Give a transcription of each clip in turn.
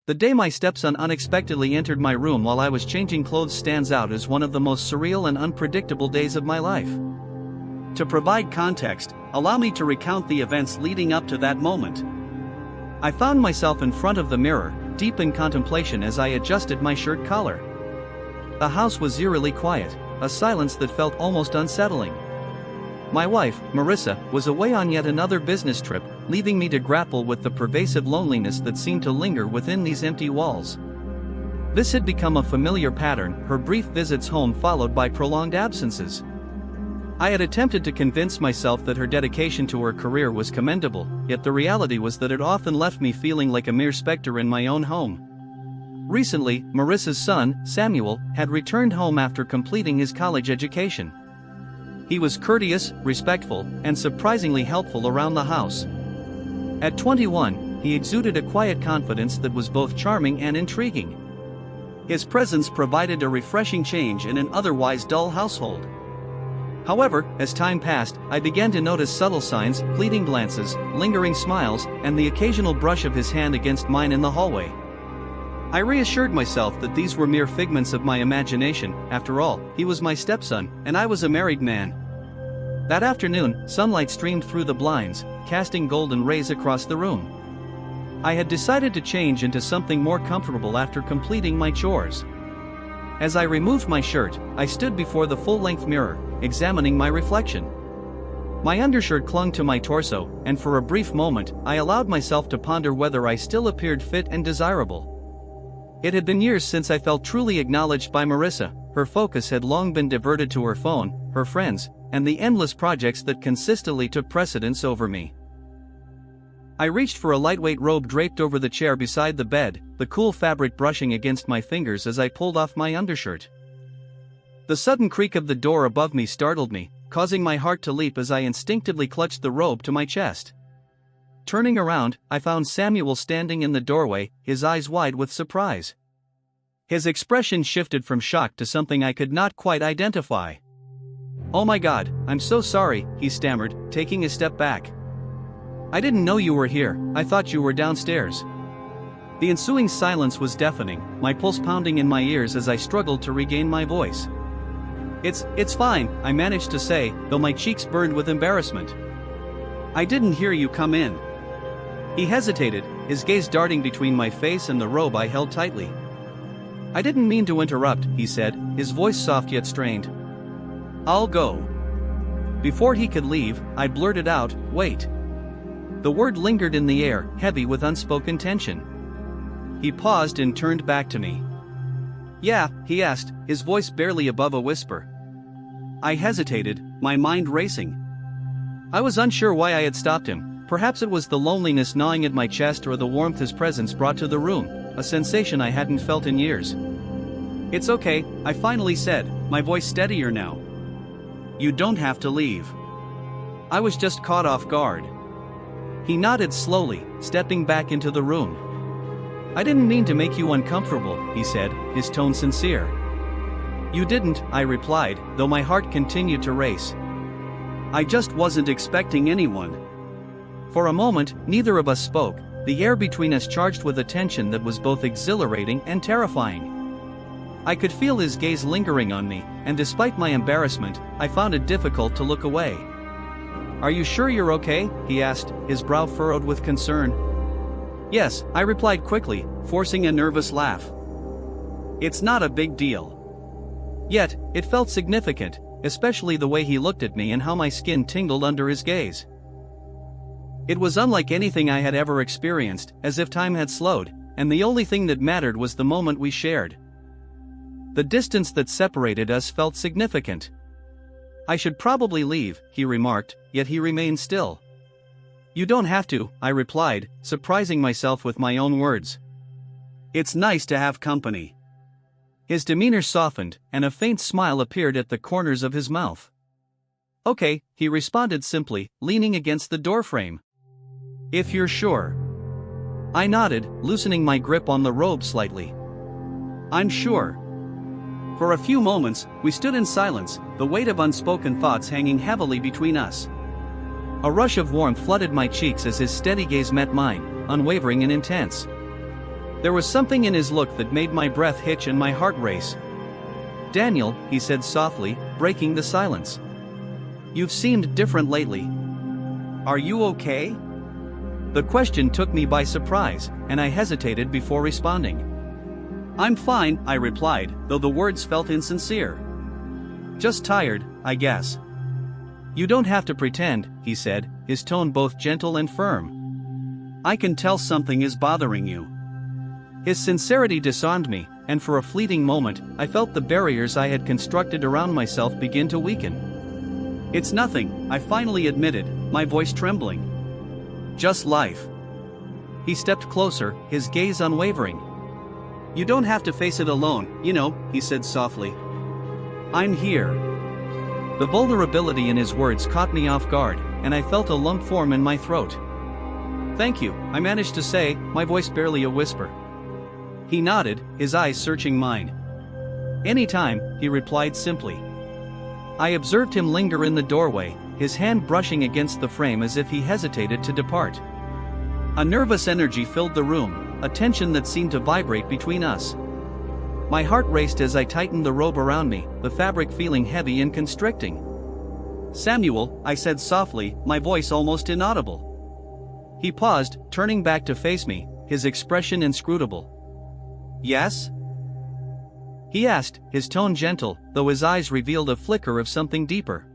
The day my stepson unexpectedly entered my room while I was changing clothes stands out as one of the most surreal and unpredictable days of my life. To provide context, allow me to recount the events leading up to that moment. I found myself in front of the mirror, deep in contemplation as I adjusted my shirt collar. The house was eerily quiet, a silence that felt almost unsettling. My wife, Marissa, was away on yet another business trip, leaving me to grapple with the pervasive loneliness that seemed to linger within these empty walls. This had become a familiar pattern, her brief visits home followed by prolonged absences. I had attempted to convince myself that her dedication to her career was commendable, yet the reality was that it often left me feeling like a mere specter in my own home. Recently, Marissa's son, Samuel, had returned home after completing his college education. He was courteous, respectful, and surprisingly helpful around the house. At 21, he exuded a quiet confidence that was both charming and intriguing. His presence provided a refreshing change in an otherwise dull household. However, as time passed, I began to notice subtle signs, fleeting glances, lingering smiles, and the occasional brush of his hand against mine in the hallway. I reassured myself that these were mere figments of my imagination. After all, he was my stepson, and I was a married man. That afternoon, sunlight streamed through the blinds, casting golden rays across the room. I had decided to change into something more comfortable after completing my chores. As I removed my shirt, I stood before the full-length mirror, examining my reflection. My undershirt clung to my torso, and for a brief moment, I allowed myself to ponder whether I still appeared fit and desirable. It had been years since I felt truly acknowledged by Marissa. Her focus had long been diverted to her phone, her friends, and the endless projects that consistently took precedence over me. I reached for a lightweight robe draped over the chair beside the bed, the cool fabric brushing against my fingers as I pulled off my undershirt. The sudden creak of the door above me startled me, causing my heart to leap as I instinctively clutched the robe to my chest. Turning around, I found Samuel standing in the doorway, his eyes wide with surprise. His expression shifted from shock to something I could not quite identify. "Oh my God, I'm so sorry," he stammered, taking a step back. "I didn't know you were here, I thought you were downstairs." The ensuing silence was deafening, my pulse pounding in my ears as I struggled to regain my voice. It's fine," I managed to say, though my cheeks burned with embarrassment. "I didn't hear you come in." He hesitated, his gaze darting between my face and the robe I held tightly. "I didn't mean to interrupt," he said, his voice soft yet strained. "I'll go." Before he could leave, I blurted out, "Wait." The word lingered in the air, heavy with unspoken tension. He paused and turned back to me. "Yeah?" he asked, his voice barely above a whisper. I hesitated, my mind racing. I was unsure why I had stopped him. Perhaps it was the loneliness gnawing at my chest or the warmth his presence brought to the room, a sensation I hadn't felt in years. "It's okay," I finally said, my voice steadier now. "You don't have to leave. I was just caught off guard." He nodded slowly, stepping back into the room. "I didn't mean to make you uncomfortable," he said, his tone sincere. "You didn't," I replied, though my heart continued to race. "I just wasn't expecting anyone." For a moment, neither of us spoke, the air between us charged with a tension that was both exhilarating and terrifying. I could feel his gaze lingering on me, and despite my embarrassment, I found it difficult to look away. "Are you sure you're okay?" he asked, his brow furrowed with concern. "Yes," I replied quickly, forcing a nervous laugh. "It's not a big deal." Yet, it felt significant, especially the way he looked at me and how my skin tingled under his gaze. It was unlike anything I had ever experienced, as if time had slowed, and the only thing that mattered was the moment we shared. The distance that separated us felt significant. "I should probably leave," he remarked, yet he remained still. "You don't have to," I replied, surprising myself with my own words. "It's nice to have company." His demeanor softened, and a faint smile appeared at the corners of his mouth. "Okay," he responded simply, leaning against the doorframe. "If you're sure." I nodded, loosening my grip on the robe slightly. "I'm sure." For a few moments, we stood in silence, the weight of unspoken thoughts hanging heavily between us. A rush of warmth flooded my cheeks as his steady gaze met mine, unwavering and intense. There was something in his look that made my breath hitch and my heart race. "Daniel," he said softly, breaking the silence. "You've seemed different lately. Are you okay?" The question took me by surprise, and I hesitated before responding. "I'm fine," I replied, though the words felt insincere. "Just tired, I guess." "You don't have to pretend," he said, his tone both gentle and firm. "I can tell something is bothering you." His sincerity disarmed me, and for a fleeting moment, I felt the barriers I had constructed around myself begin to weaken. "It's nothing," I finally admitted, my voice trembling. "Just life." He stepped closer, his gaze unwavering. "You don't have to face it alone, you know," he said softly. "I'm here." The vulnerability in his words caught me off guard, and I felt a lump form in my throat. "Thank you," I managed to say, my voice barely a whisper. He nodded, his eyes searching mine. "Anytime," he replied simply. I observed him linger in the doorway, his hand brushing against the frame as if he hesitated to depart. A nervous energy filled the room, a tension that seemed to vibrate between us. My heart raced as I tightened the robe around me, the fabric feeling heavy and constricting. "Samuel," I said softly, my voice almost inaudible. He paused, turning back to face me, his expression inscrutable. "Yes?" he asked, his tone gentle, though his eyes revealed a flicker of something deeper.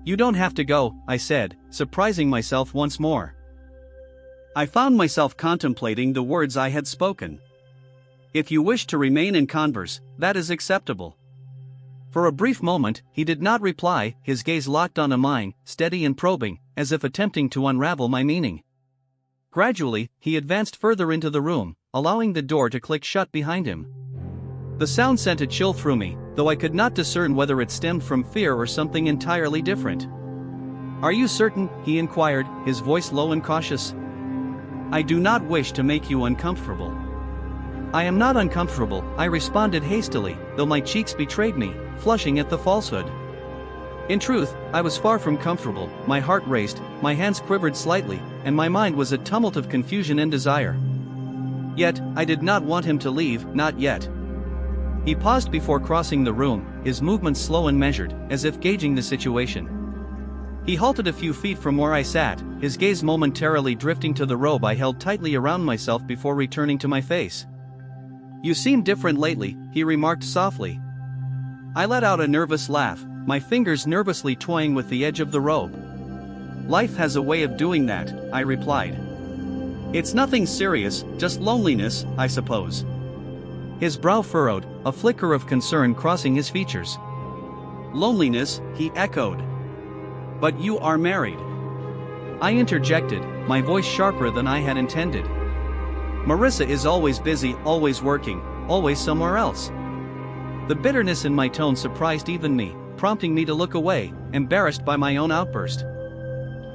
"You don't have to go," I said, surprising myself once more. I found myself contemplating the words I had spoken. "If you wish to remain in converse, that is acceptable." For a brief moment, he did not reply, his gaze locked onto mine, steady and probing, as if attempting to unravel my meaning. Gradually, he advanced further into the room, allowing the door to click shut behind him. The sound sent a chill through me, though I could not discern whether it stemmed from fear or something entirely different. "Are you certain?" he inquired, his voice low and cautious. "I do not wish to make you uncomfortable." "I am not uncomfortable," I responded hastily, though my cheeks betrayed me, flushing at the falsehood. In truth, I was far from comfortable, my heart raced, my hands quivered slightly, and my mind was a tumult of confusion and desire. Yet, I did not want him to leave, not yet. He paused before crossing the room, his movements slow and measured, as if gauging the situation. He halted a few feet from where I sat, his gaze momentarily drifting to the robe I held tightly around myself before returning to my face. "You seem different lately," he remarked softly. I let out a nervous laugh, my fingers nervously toying with the edge of the robe. "Life has a way of doing that," I replied. "It's nothing serious, just loneliness, I suppose." His brow furrowed, a flicker of concern crossing his features. "Loneliness," he echoed. "But you are married." I interjected, my voice sharper than I had intended. "Marissa is always busy, always working, always somewhere else." The bitterness in my tone surprised even me, prompting me to look away, embarrassed by my own outburst.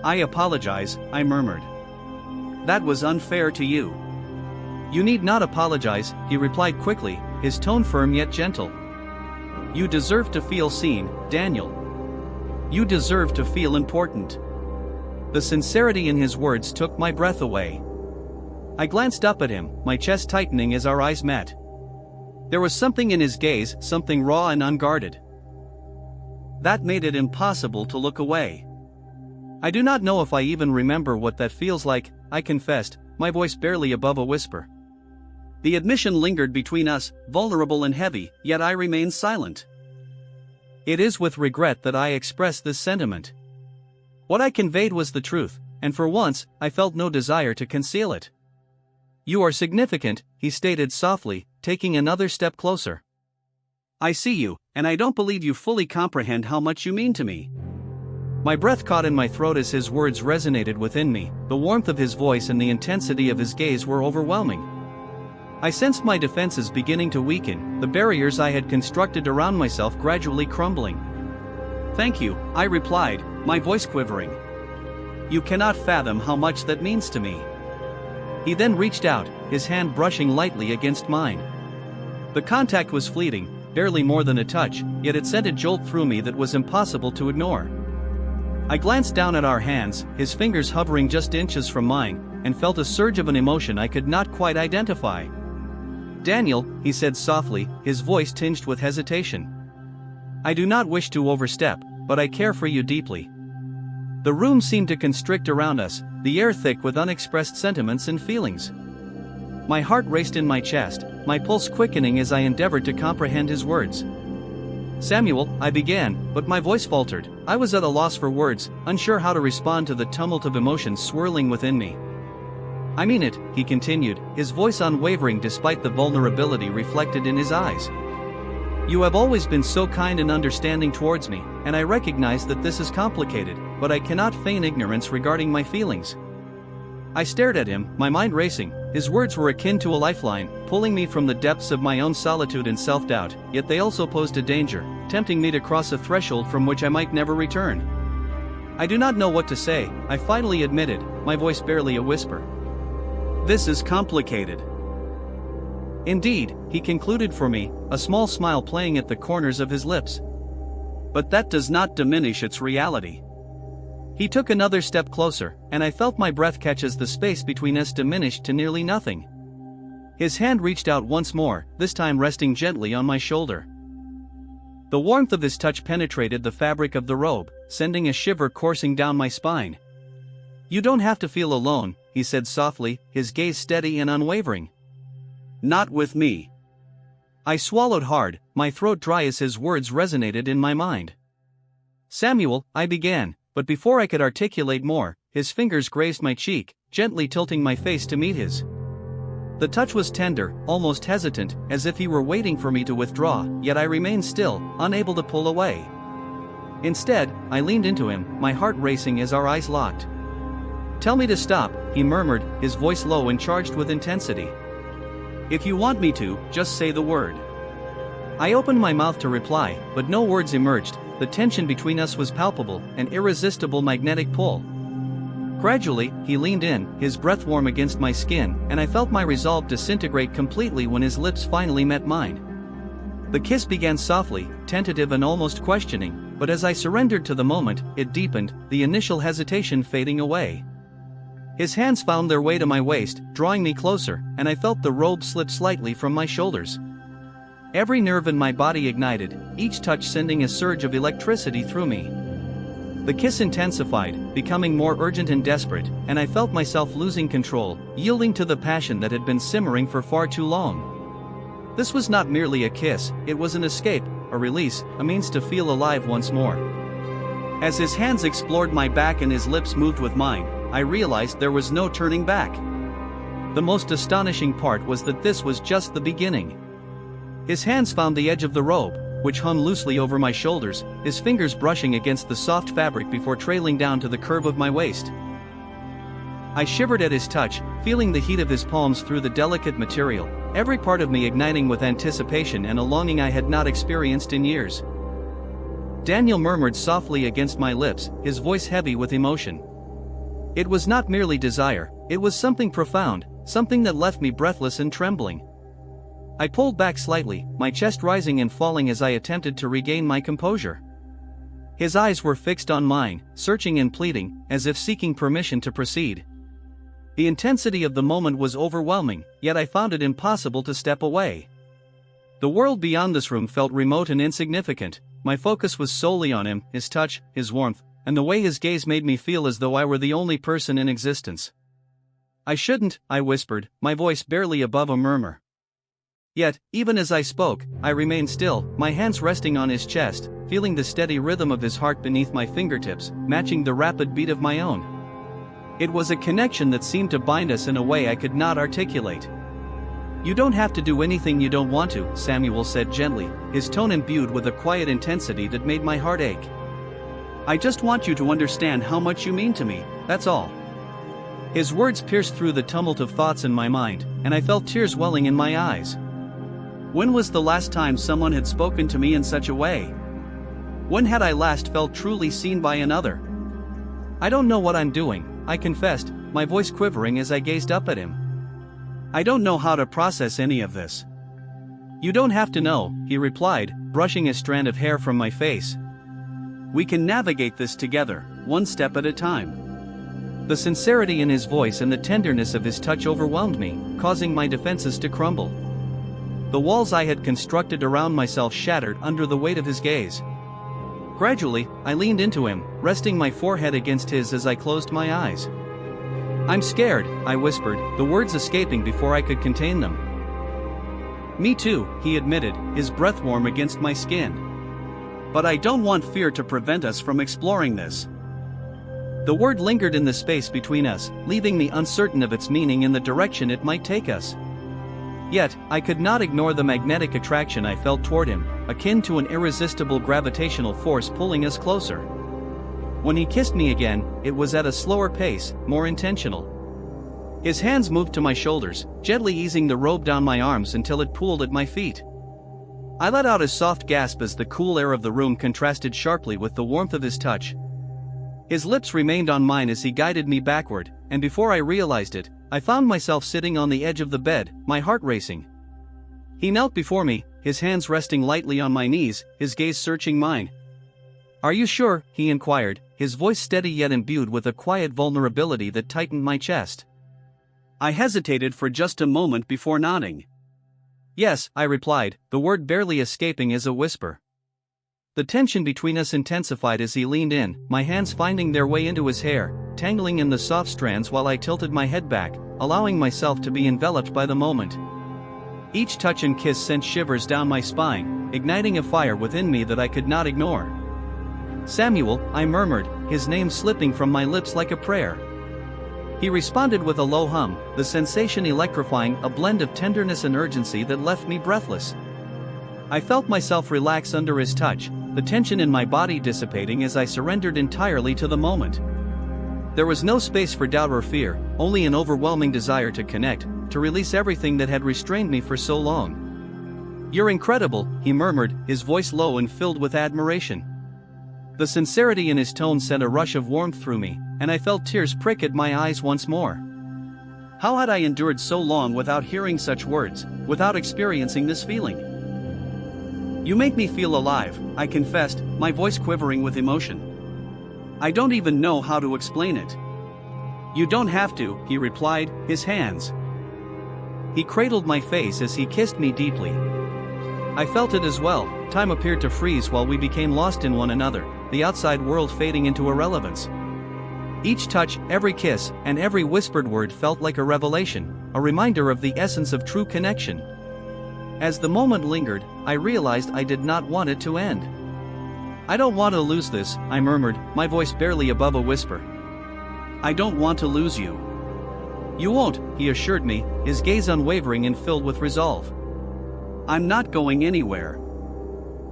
"I apologize," I murmured. "That was unfair to you." "You need not apologize," he replied quickly, his tone firm yet gentle. "You deserve to feel seen, Daniel. You deserve to feel important." The sincerity in his words took my breath away. I glanced up at him, my chest tightening as our eyes met. There was something in his gaze, something raw and unguarded. That made it impossible to look away. "I do not know if I even remember what that feels like," I confessed, my voice barely above a whisper. The admission lingered between us, vulnerable and heavy, yet I remained silent. It is with regret that I express this sentiment. What I conveyed was the truth, and for once, I felt no desire to conceal it. "You are significant," he stated softly, taking another step closer. "I see you, and I don't believe you fully comprehend how much you mean to me." My breath caught in my throat as his words resonated within me, the warmth of his voice and the intensity of his gaze were overwhelming. I sensed my defenses beginning to weaken, the barriers I had constructed around myself gradually crumbling. "Thank you," I replied, my voice quivering. "You cannot fathom how much that means to me." He then reached out, his hand brushing lightly against mine. The contact was fleeting, barely more than a touch, yet it sent a jolt through me that was impossible to ignore. I glanced down at our hands, his fingers hovering just inches from mine, and felt a surge of an emotion I could not quite identify. "Daniel," he said softly, his voice tinged with hesitation. "I do not wish to overstep, but I care for you deeply." The room seemed to constrict around us, the air thick with unexpressed sentiments and feelings. My heart raced in my chest, my pulse quickening as I endeavored to comprehend his words. "Samuel," I began, but my voice faltered. I was at a loss for words, unsure how to respond to the tumult of emotions swirling within me. "I mean it," he continued, his voice unwavering despite the vulnerability reflected in his eyes. "You have always been so kind and understanding towards me, and I recognize that this is complicated, but I cannot feign ignorance regarding my feelings." I stared at him, my mind racing. His words were akin to a lifeline, pulling me from the depths of my own solitude and self-doubt, yet they also posed a danger, tempting me to cross a threshold from which I might never return. "I do not know what to say," I finally admitted, my voice barely a whisper. "This is complicated." "Indeed," he concluded for me, a small smile playing at the corners of his lips. "But that does not diminish its reality." He took another step closer, and I felt my breath catch as the space between us diminished to nearly nothing. His hand reached out once more, this time resting gently on my shoulder. The warmth of his touch penetrated the fabric of the robe, sending a shiver coursing down my spine. "You don't have to feel alone," he said softly, his gaze steady and unwavering. "Not with me." I swallowed hard, my throat dry as his words resonated in my mind. "Samuel," I began, but before I could articulate more, his fingers grazed my cheek, gently tilting my face to meet his. The touch was tender, almost hesitant, as if he were waiting for me to withdraw, yet I remained still, unable to pull away. Instead, I leaned into him, my heart racing as our eyes locked. "Tell me to stop," he murmured, his voice low and charged with intensity. "If you want me to, just say the word." I opened my mouth to reply, but no words emerged. The tension between us was palpable, an irresistible magnetic pull. Gradually, he leaned in, his breath warm against my skin, and I felt my resolve disintegrate completely when his lips finally met mine. The kiss began softly, tentative and almost questioning, but as I surrendered to the moment, it deepened, the initial hesitation fading away. His hands found their way to my waist, drawing me closer, and I felt the robe slip slightly from my shoulders. Every nerve in my body ignited, each touch sending a surge of electricity through me. The kiss intensified, becoming more urgent and desperate, and I felt myself losing control, yielding to the passion that had been simmering for far too long. This was not merely a kiss, it was an escape, a release, a means to feel alive once more. As his hands explored my back and his lips moved with mine, I realized there was no turning back. The most astonishing part was that this was just the beginning. His hands found the edge of the robe, which hung loosely over my shoulders, his fingers brushing against the soft fabric before trailing down to the curve of my waist. I shivered at his touch, feeling the heat of his palms through the delicate material, every part of me igniting with anticipation and a longing I had not experienced in years. Daniel murmured softly against my lips, his voice heavy with emotion. It was not merely desire, it was something profound, something that left me breathless and trembling. I pulled back slightly, my chest rising and falling as I attempted to regain my composure. His eyes were fixed on mine, searching and pleading, as if seeking permission to proceed. The intensity of the moment was overwhelming, yet I found it impossible to step away. The world beyond this room felt remote and insignificant. My focus was solely on him, his touch, his warmth, and the way his gaze made me feel as though I were the only person in existence. "I shouldn't," I whispered, my voice barely above a murmur. Yet, even as I spoke, I remained still, my hands resting on his chest, feeling the steady rhythm of his heart beneath my fingertips, matching the rapid beat of my own. It was a connection that seemed to bind us in a way I could not articulate. "You don't have to do anything you don't want to," Samuel said gently, his tone imbued with a quiet intensity that made my heart ache. "I just want you to understand how much you mean to me, that's all." His words pierced through the tumult of thoughts in my mind, and I felt tears welling in my eyes. When was the last time someone had spoken to me in such a way? When had I last felt truly seen by another? "I don't know what I'm doing," I confessed, my voice quivering as I gazed up at him. "I don't know how to process any of this." "You don't have to know," he replied, brushing a strand of hair from my face. "We can navigate this together, one step at a time." The sincerity in his voice and the tenderness of his touch overwhelmed me, causing my defenses to crumble. The walls I had constructed around myself shattered under the weight of his gaze. Gradually, I leaned into him, resting my forehead against his as I closed my eyes. "I'm scared," I whispered, the words escaping before I could contain them. "Me too," he admitted, his breath warm against my skin. "But I don't want fear to prevent us from exploring this." The word lingered in the space between us, leaving me uncertain of its meaning and the direction it might take us. Yet, I could not ignore the magnetic attraction I felt toward him, akin to an irresistible gravitational force pulling us closer. When he kissed me again, it was at a slower pace, more intentional. His hands moved to my shoulders, gently easing the robe down my arms until it pooled at my feet. I let out a soft gasp as the cool air of the room contrasted sharply with the warmth of his touch. His lips remained on mine as he guided me backward, and before I realized it, I found myself sitting on the edge of the bed, my heart racing. He knelt before me, his hands resting lightly on my knees, his gaze searching mine. "Are you sure?" he inquired, his voice steady yet imbued with a quiet vulnerability that tightened my chest. I hesitated for just a moment before nodding. "Yes," I replied, the word barely escaping as a whisper. The tension between us intensified as he leaned in, my hands finding their way into his hair, tangling in the soft strands while I tilted my head back, allowing myself to be enveloped by the moment. Each touch and kiss sent shivers down my spine, igniting a fire within me that I could not ignore. "Samuel," I murmured, his name slipping from my lips like a prayer. He responded with a low hum, the sensation electrifying, a blend of tenderness and urgency that left me breathless. I felt myself relax under his touch, the tension in my body dissipating as I surrendered entirely to the moment. There was no space for doubt or fear, only an overwhelming desire to connect, to release everything that had restrained me for so long. "You're incredible," he murmured, his voice low and filled with admiration. The sincerity in his tone sent a rush of warmth through me, and I felt tears prick at my eyes once more. How had I endured so long without hearing such words, without experiencing this feeling? "You make me feel alive," I confessed, my voice quivering with emotion. "I don't even know how to explain it." "You don't have to," he replied, his hands. He cradled my face as he kissed me deeply. I felt it as well. Time appeared to freeze while we became lost in one another, the outside world fading into irrelevance. Each touch, every kiss, and every whispered word felt like a revelation, a reminder of the essence of true connection. As the moment lingered, I realized I did not want it to end. "I don't want to lose this," I murmured, my voice barely above a whisper. "I don't want to lose you." "You won't," he assured me, his gaze unwavering and filled with resolve. "I'm not going anywhere."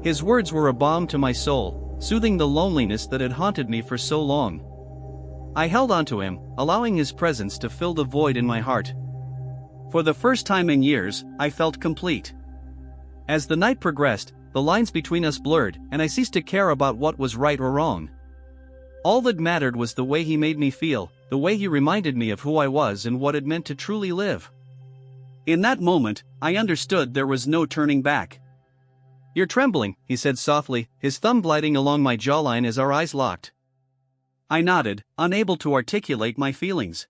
His words were a balm to my soul, soothing the loneliness that had haunted me for so long. I held onto him, allowing his presence to fill the void in my heart. For the first time in years, I felt complete. As the night progressed, the lines between us blurred, and I ceased to care about what was right or wrong. All that mattered was the way he made me feel, the way he reminded me of who I was and what it meant to truly live. In that moment, I understood there was no turning back. "You're trembling," he said softly, his thumb gliding along my jawline as our eyes locked. I nodded, unable to articulate my feelings.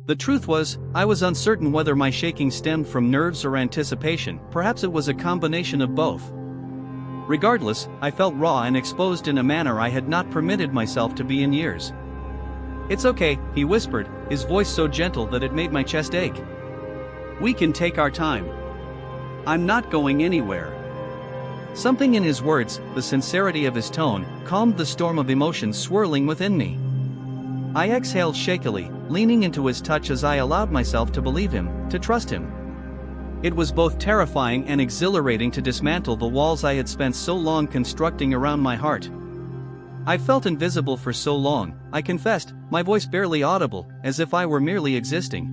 The truth was, I was uncertain whether my shaking stemmed from nerves or anticipation, perhaps it was a combination of both. Regardless, I felt raw and exposed in a manner I had not permitted myself to be in years. "It's okay," he whispered, his voice so gentle that it made my chest ache. "We can take our time. I'm not going anywhere." Something in his words, the sincerity of his tone, calmed the storm of emotions swirling within me. I exhaled shakily, leaning into his touch as I allowed myself to believe him, to trust him. It was both terrifying and exhilarating to dismantle the walls I had spent so long constructing around my heart. I felt invisible for so long, I confessed, my voice barely audible, as if I were merely existing.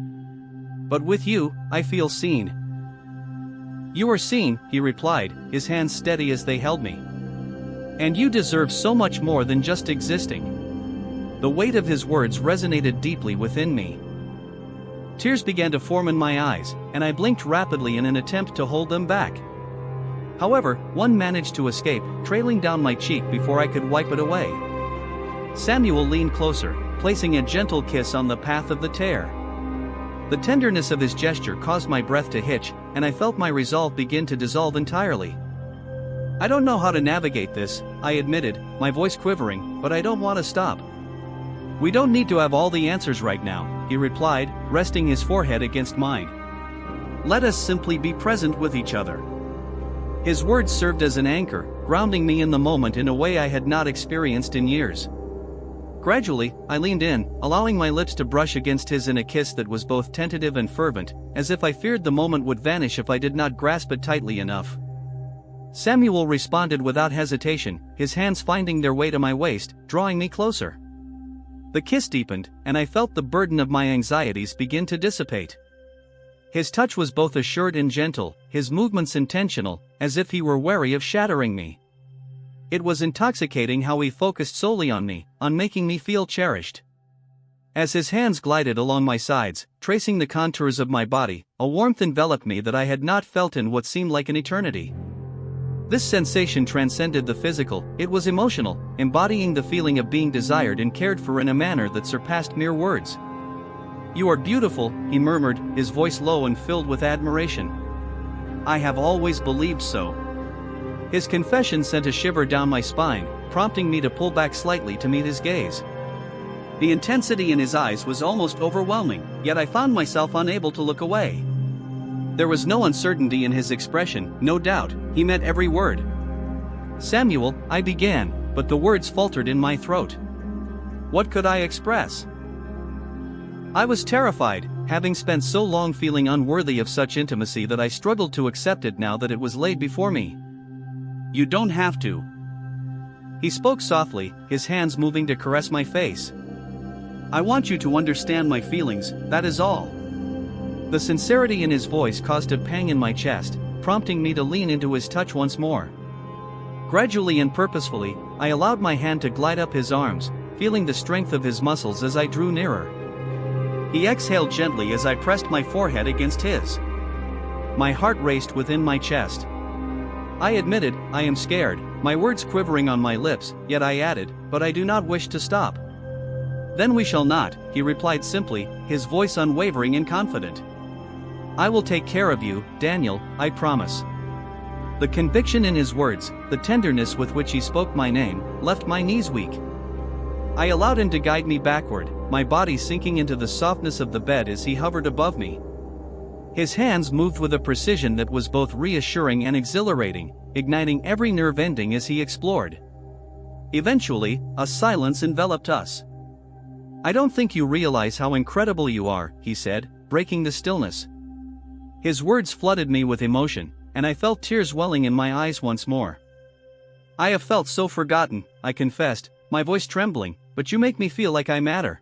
"But with you, I feel seen." "You are seen," he replied, his hands steady as they held me. "And you deserve so much more than just existing." The weight of his words resonated deeply within me. Tears began to form in my eyes, and I blinked rapidly in an attempt to hold them back. However, one managed to escape, trailing down my cheek before I could wipe it away. Samuel leaned closer, placing a gentle kiss on the path of the tear. The tenderness of his gesture caused my breath to hitch, and I felt my resolve begin to dissolve entirely. I don't know how to navigate this, I admitted, my voice quivering, but I don't want to stop. We don't need to have all the answers right now, he replied, resting his forehead against mine. Let us simply be present with each other. His words served as an anchor, grounding me in the moment in a way I had not experienced in years. Gradually, I leaned in, allowing my lips to brush against his in a kiss that was both tentative and fervent, as if I feared the moment would vanish if I did not grasp it tightly enough. Samuel responded without hesitation, his hands finding their way to my waist, drawing me closer. The kiss deepened, and I felt the burden of my anxieties begin to dissipate. His touch was both assured and gentle, his movements intentional, as if he were wary of shattering me. It was intoxicating how he focused solely on me, on making me feel cherished. As his hands glided along my sides, tracing the contours of my body, a warmth enveloped me that I had not felt in what seemed like an eternity. This sensation transcended the physical, it was emotional, embodying the feeling of being desired and cared for in a manner that surpassed mere words. You are beautiful, he murmured, his voice low and filled with admiration. I have always believed so. His confession sent a shiver down my spine, prompting me to pull back slightly to meet his gaze. The intensity in his eyes was almost overwhelming, yet I found myself unable to look away. There was no uncertainty in his expression, no doubt, he meant every word. Samuel, I began, but the words faltered in my throat. What could I express? I was terrified, having spent so long feeling unworthy of such intimacy that I struggled to accept it now that it was laid before me. You don't have to. He spoke softly, his hands moving to caress my face. I want you to understand my feelings, that is all. The sincerity in his voice caused a pang in my chest, prompting me to lean into his touch once more. Gradually and purposefully, I allowed my hand to glide up his arms, feeling the strength of his muscles as I drew nearer. He exhaled gently as I pressed my forehead against his. My heart raced within my chest. I admitted, I am scared, my words quivering on my lips, yet I added, but I do not wish to stop. Then we shall not, he replied simply, his voice unwavering and confident. I will take care of you, Daniel, I promise. The conviction in his words, the tenderness with which he spoke my name, left my knees weak. I allowed him to guide me backward, my body sinking into the softness of the bed as he hovered above me. His hands moved with a precision that was both reassuring and exhilarating, igniting every nerve ending as he explored. Eventually, a silence enveloped us. I don't think you realize how incredible you are, he said, breaking the stillness. His words flooded me with emotion, and I felt tears welling in my eyes once more. I have felt so forgotten, I confessed, my voice trembling, but you make me feel like I matter.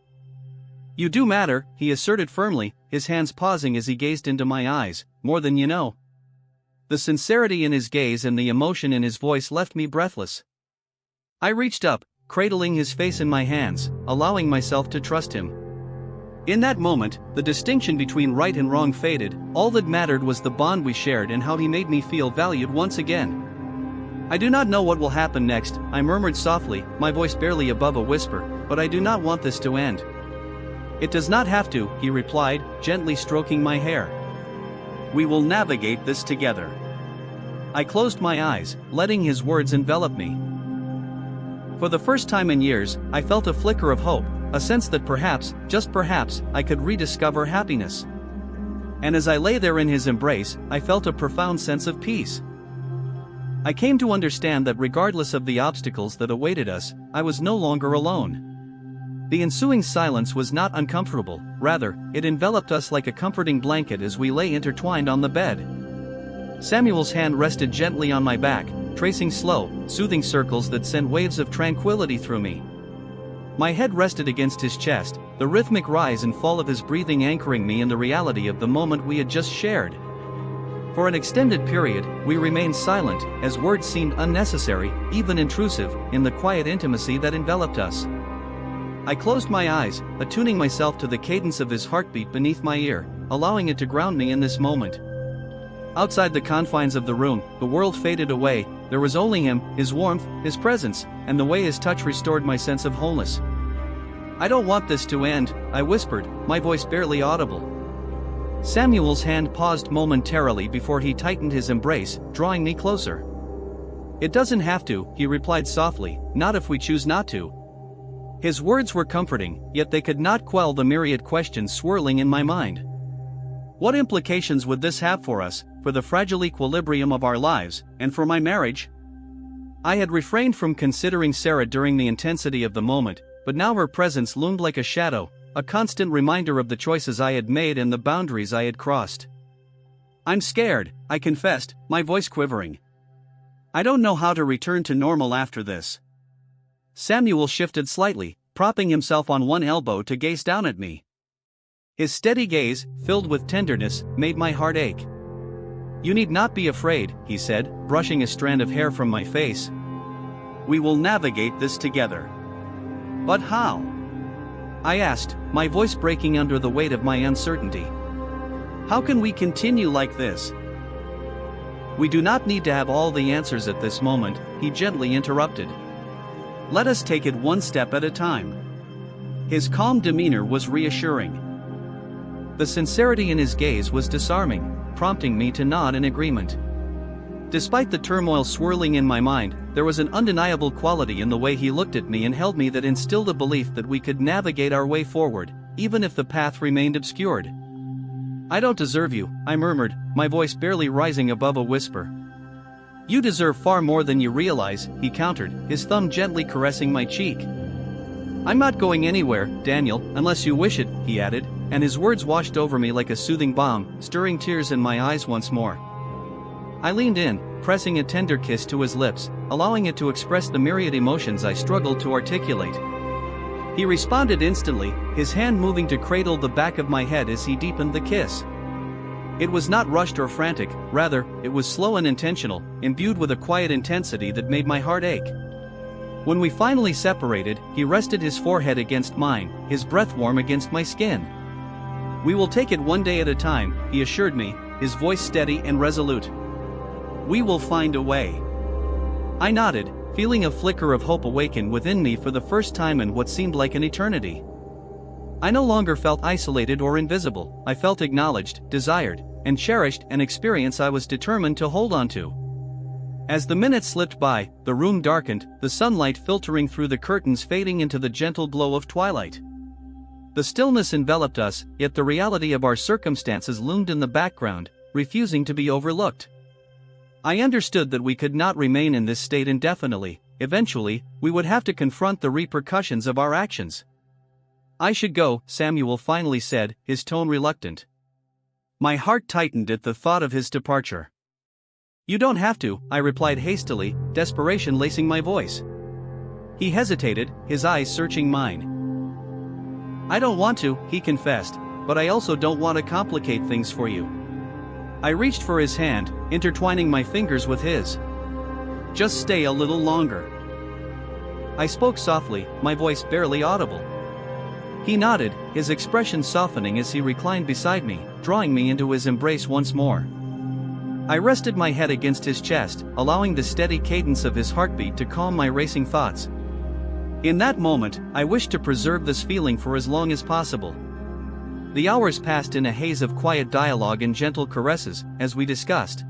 You do matter, he asserted firmly, his hands pausing as he gazed into my eyes, more than you know. The sincerity in his gaze and the emotion in his voice left me breathless. I reached up, cradling his face in my hands, allowing myself to trust him. In that moment, the distinction between right and wrong faded, all that mattered was the bond we shared and how he made me feel valued once again. I do not know what will happen next, I murmured softly, my voice barely above a whisper, but I do not want this to end. It does not have to, he replied, gently stroking my hair. We will navigate this together. I closed my eyes, letting his words envelop me. For the first time in years, I felt a flicker of hope, a sense that perhaps, just perhaps, I could rediscover happiness. And as I lay there in his embrace, I felt a profound sense of peace. I came to understand that regardless of the obstacles that awaited us, I was no longer alone. The ensuing silence was not uncomfortable, rather, it enveloped us like a comforting blanket as we lay intertwined on the bed. Samuel's hand rested gently on my back, tracing slow, soothing circles that sent waves of tranquility through me. My head rested against his chest, the rhythmic rise and fall of his breathing anchoring me in the reality of the moment we had just shared. For an extended period, we remained silent, as words seemed unnecessary, even intrusive, in the quiet intimacy that enveloped us. I closed my eyes, attuning myself to the cadence of his heartbeat beneath my ear, allowing it to ground me in this moment. Outside the confines of the room, the world faded away, there was only him, his warmth, his presence, and the way his touch restored my sense of wholeness. I don't want this to end, I whispered, my voice barely audible. Samuel's hand paused momentarily before he tightened his embrace, drawing me closer. "It doesn't have to," he replied softly, "not if we choose not to." His words were comforting, yet they could not quell the myriad questions swirling in my mind. What implications would this have for us, for the fragile equilibrium of our lives, and for my marriage? I had refrained from considering Sarah during the intensity of the moment, but now her presence loomed like a shadow, a constant reminder of the choices I had made and the boundaries I had crossed. "I'm scared," I confessed, my voice quivering. "I don't know how to return to normal after this." Samuel shifted slightly, propping himself on one elbow to gaze down at me. His steady gaze, filled with tenderness, made my heart ache. "You need not be afraid," he said, brushing a strand of hair from my face. "We will navigate this together." "But how?" I asked, my voice breaking under the weight of my uncertainty. "How can we continue like this?" "We do not need to have all the answers at this moment," he gently interrupted. "Let us take it one step at a time." His calm demeanor was reassuring. The sincerity in his gaze was disarming, prompting me to nod in agreement. Despite the turmoil swirling in my mind, there was an undeniable quality in the way he looked at me and held me that instilled a belief that we could navigate our way forward, even if the path remained obscured. "I don't deserve you," I murmured, my voice barely rising above a whisper. "You deserve far more than you realize," he countered, his thumb gently caressing my cheek. "I'm not going anywhere, Daniel, unless you wish it," he added, and his words washed over me like a soothing balm, stirring tears in my eyes once more. I leaned in, pressing a tender kiss to his lips, allowing it to express the myriad emotions I struggled to articulate. He responded instantly, his hand moving to cradle the back of my head as he deepened the kiss. It was not rushed or frantic, rather, it was slow and intentional, imbued with a quiet intensity that made my heart ache. When we finally separated, he rested his forehead against mine, his breath warm against my skin. "We will take it one day at a time," he assured me, his voice steady and resolute. "We will find a way." I nodded, feeling a flicker of hope awaken within me for the first time in what seemed like an eternity. I no longer felt isolated or invisible, I felt acknowledged, desired, and cherished, an experience I was determined to hold on to. As the minutes slipped by, the room darkened, the sunlight filtering through the curtains fading into the gentle glow of twilight. The stillness enveloped us, yet the reality of our circumstances loomed in the background, refusing to be overlooked. I understood that we could not remain in this state indefinitely. Eventually, we would have to confront the repercussions of our actions. "I should go," Samuel finally said, his tone reluctant. My heart tightened at the thought of his departure. "You don't have to," I replied hastily, desperation lacing my voice. He hesitated, his eyes searching mine. "I don't want to," he confessed, "but I also don't want to complicate things for you." I reached for his hand, intertwining my fingers with his. "Just stay a little longer." I spoke softly, my voice barely audible. He nodded, his expression softening as he reclined beside me, drawing me into his embrace once more. I rested my head against his chest, allowing the steady cadence of his heartbeat to calm my racing thoughts. In that moment, I wished to preserve this feeling for as long as possible. The hours passed in a haze of quiet dialogue and gentle caresses, as we discussed.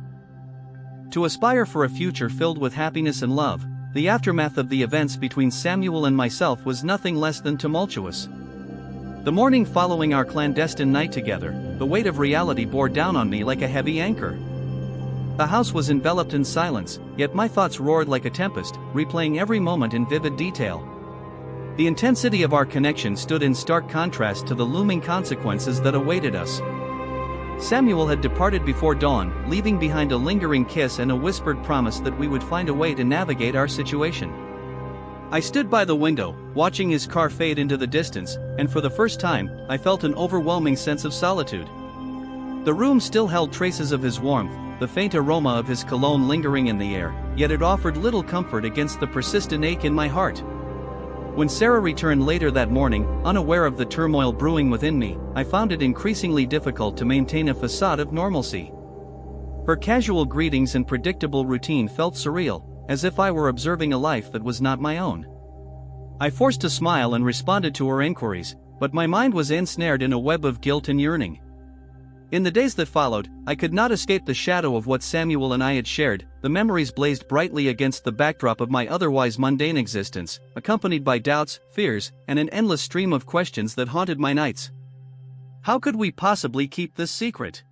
To aspire for a future filled with happiness and love, the aftermath of the events between Samuel and myself was nothing less than tumultuous. The morning following our clandestine night together, the weight of reality bore down on me like a heavy anchor. The house was enveloped in silence, yet my thoughts roared like a tempest, replaying every moment in vivid detail. The intensity of our connection stood in stark contrast to the looming consequences that awaited us. Samuel had departed before dawn, leaving behind a lingering kiss and a whispered promise that we would find a way to navigate our situation. I stood by the window, watching his car fade into the distance, and for the first time, I felt an overwhelming sense of solitude. The room still held traces of his warmth, the faint aroma of his cologne lingering in the air, yet it offered little comfort against the persistent ache in my heart. When Sarah returned later that morning, unaware of the turmoil brewing within me, I found it increasingly difficult to maintain a facade of normalcy. Her casual greetings and predictable routine felt surreal, as if I were observing a life that was not my own. I forced a smile and responded to her inquiries, but my mind was ensnared in a web of guilt and yearning. In the days that followed, I could not escape the shadow of what Samuel and I had shared. The memories blazed brightly against the backdrop of my otherwise mundane existence, accompanied by doubts, fears, and an endless stream of questions that haunted my nights. How could we possibly keep this secret?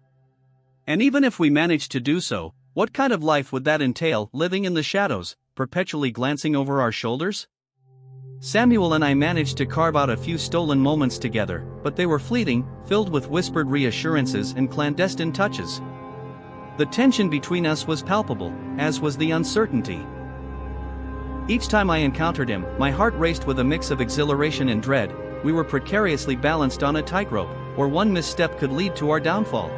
And even if we managed to do so, what kind of life would that entail, living in the shadows, perpetually glancing over our shoulders? Samuel and I managed to carve out a few stolen moments together, but they were fleeting, filled with whispered reassurances and clandestine touches. The tension between us was palpable, as was the uncertainty. Each time I encountered him, my heart raced with a mix of exhilaration and dread. We were precariously balanced on a tightrope, or one misstep could lead to our downfall.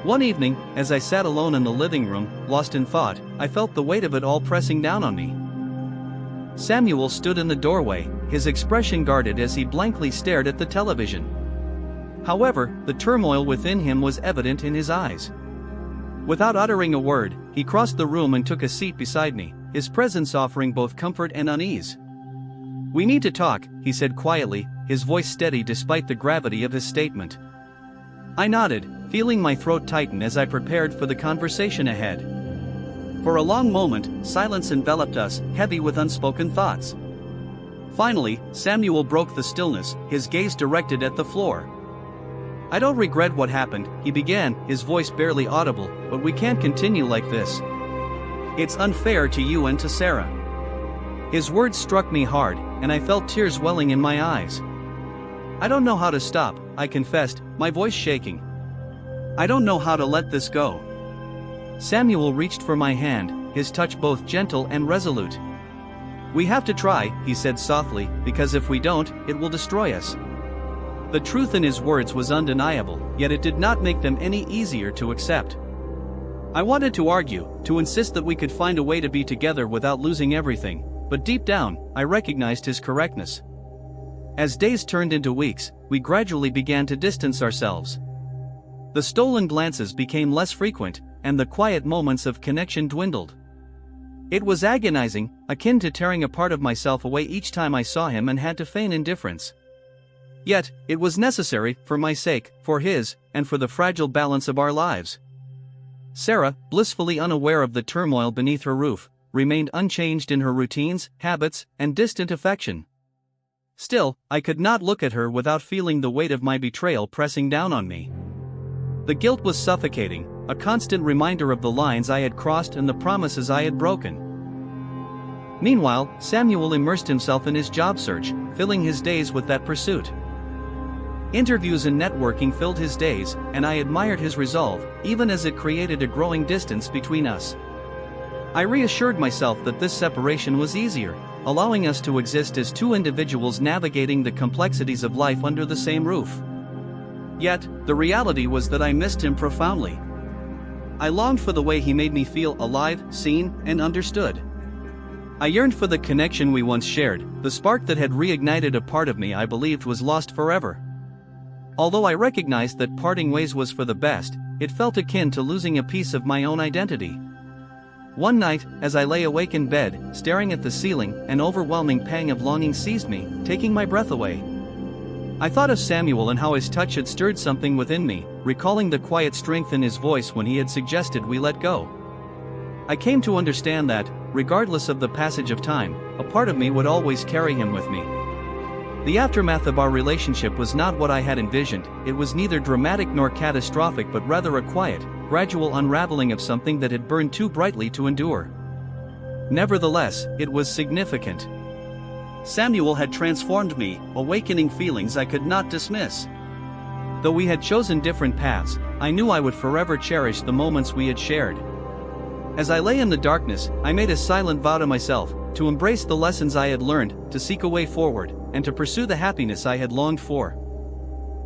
One evening, as I sat alone in the living room, lost in thought, I felt the weight of it all pressing down on me. Samuel stood in the doorway, his expression guarded as he blankly stared at the television. However, the turmoil within him was evident in his eyes. Without uttering a word, he crossed the room and took a seat beside me, his presence offering both comfort and unease. "We need to talk," he said quietly, his voice steady despite the gravity of his statement. I nodded, feeling my throat tighten as I prepared for the conversation ahead. For a long moment, silence enveloped us, heavy with unspoken thoughts. Finally, Samuel broke the stillness, his gaze directed at the floor. "I don't regret what happened," he began, his voice barely audible, "but we can't continue like this. It's unfair to you and to Sarah." His words struck me hard, and I felt tears welling in my eyes. "I don't know how to stop," I confessed, my voice shaking. "I don't know how to let this go." Samuel reached for my hand, his touch both gentle and resolute. "We have to try," he said softly, "because if we don't, it will destroy us." The truth in his words was undeniable, yet it did not make them any easier to accept. I wanted to argue, to insist that we could find a way to be together without losing everything, but deep down, I recognized his correctness. As days turned into weeks, we gradually began to distance ourselves. The stolen glances became less frequent, and the quiet moments of connection dwindled. It was agonizing, akin to tearing a part of myself away each time I saw him and had to feign indifference. Yet, it was necessary, for my sake, for his, and for the fragile balance of our lives. Sarah, blissfully unaware of the turmoil beneath her roof, remained unchanged in her routines, habits, and distant affection. Still, I could not look at her without feeling the weight of my betrayal pressing down on me. The guilt was suffocating, a constant reminder of the lines I had crossed and the promises I had broken. Meanwhile, Samuel immersed himself in his job search, filling his days with that pursuit. Interviews and networking filled his days, and I admired his resolve, even as it created a growing distance between us. I reassured myself that this separation was easier, allowing us to exist as two individuals navigating the complexities of life under the same roof. Yet, the reality was that I missed him profoundly. I longed for the way he made me feel alive, seen, and understood. I yearned for the connection we once shared, the spark that had reignited a part of me I believed was lost forever. Although I recognized that parting ways was for the best, it felt akin to losing a piece of my own identity. One night, as I lay awake in bed, staring at the ceiling, an overwhelming pang of longing seized me, taking my breath away. I thought of Samuel and how his touch had stirred something within me, recalling the quiet strength in his voice when he had suggested we let go. I came to understand that, regardless of the passage of time, a part of me would always carry him with me. The aftermath of our relationship was not what I had envisioned. It was neither dramatic nor catastrophic but rather a quiet, gradual unraveling of something that had burned too brightly to endure. Nevertheless, it was significant. Samuel had transformed me, awakening feelings I could not dismiss. Though we had chosen different paths, I knew I would forever cherish the moments we had shared. As I lay in the darkness, I made a silent vow to myself, to embrace the lessons I had learned, to seek a way forward, and to pursue the happiness I had longed for.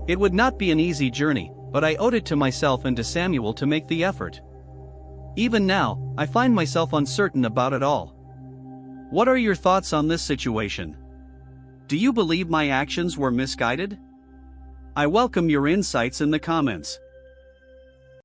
It would not be an easy journey, but I owed it to myself and to Samuel to make the effort. Even now, I find myself uncertain about it all. What are your thoughts on this situation? Do you believe my actions were misguided? I welcome your insights in the comments.